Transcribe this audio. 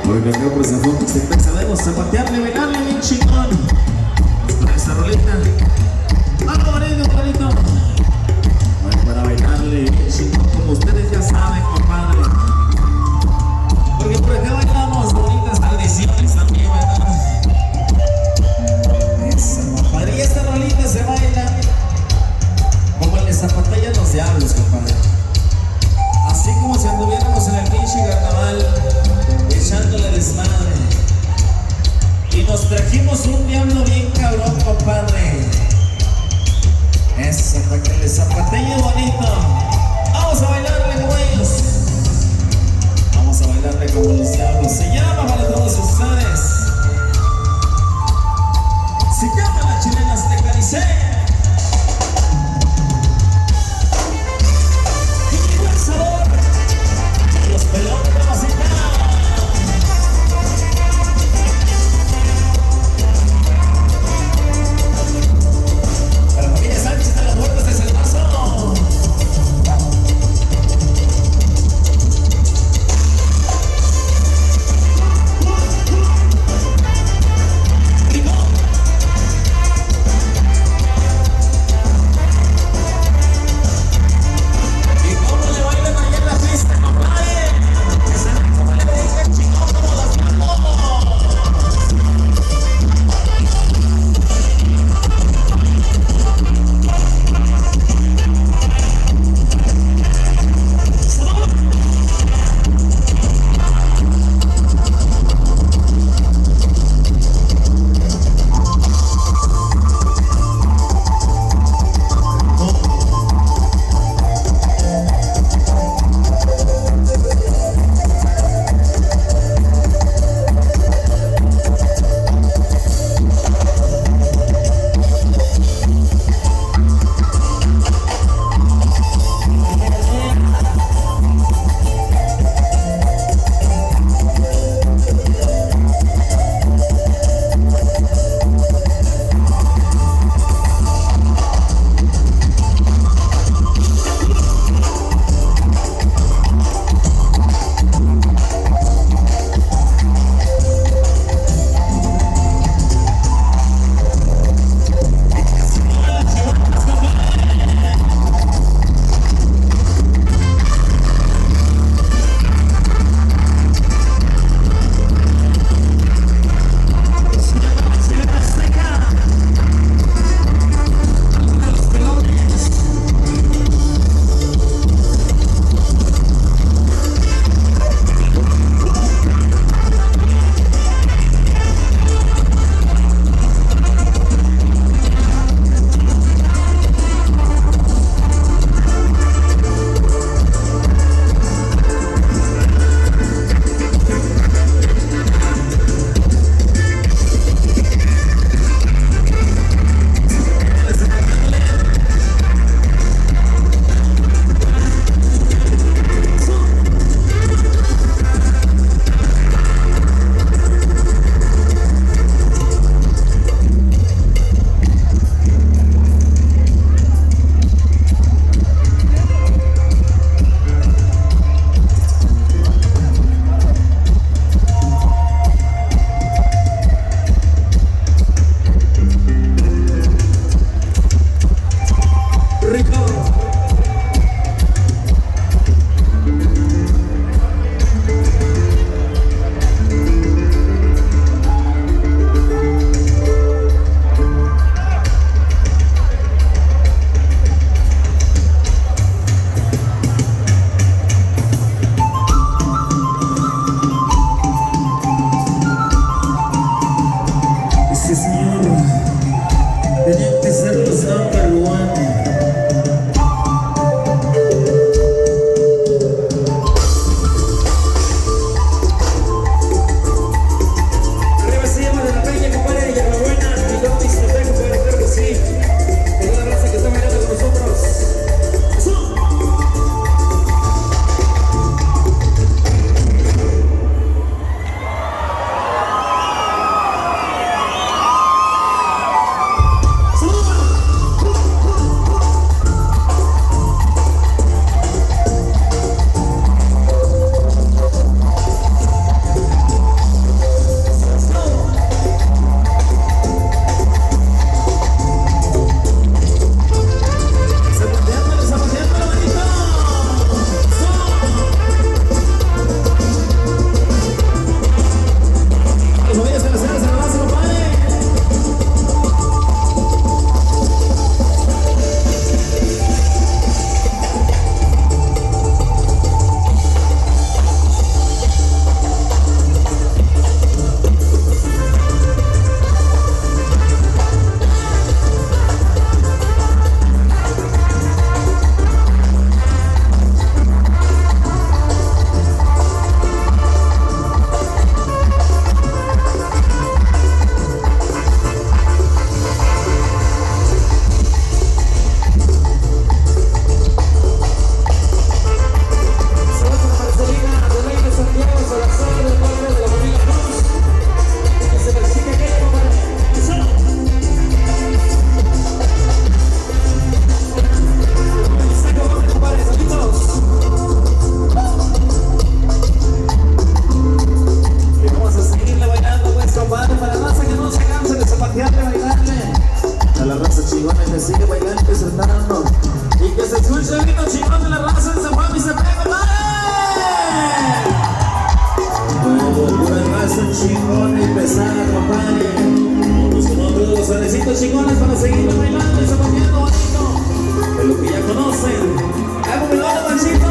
Oiga, acá por esa foto siempre sabemos zapatearle, bailarle bien chingón. Con esta rolita. Algo bonito, bonito. Para bailarle bien chingón, como ustedes ya saben, compadre. Porque por acá bailamos bonitas tradiciones también, ¿verdad? Eso, compadre. Y esta rolita se baila como el de Zapatalla los Diablos, compadre. Así como si anduviéramos en el pinche carnaval echándole desmadre. Y nos trajimos un diablo bien cabrón, compadre. Eso, para que le zapatelle bonito. Vamos a bailarle como ellos. Vamos a bailarle como los diablos. Se llama para todos ustedes. Se llama La Chilena Azteca, dice. Y buen sabor. Los pelones de Masita. Para la familia Sánchez de las Huertas de Salvazo. raza chingona y pesada, compadre. Vamos con otros los sobrecitos chingones para seguir bailando y zapateando bonito. De lo que ya conocen. Hago mi lado, manchito.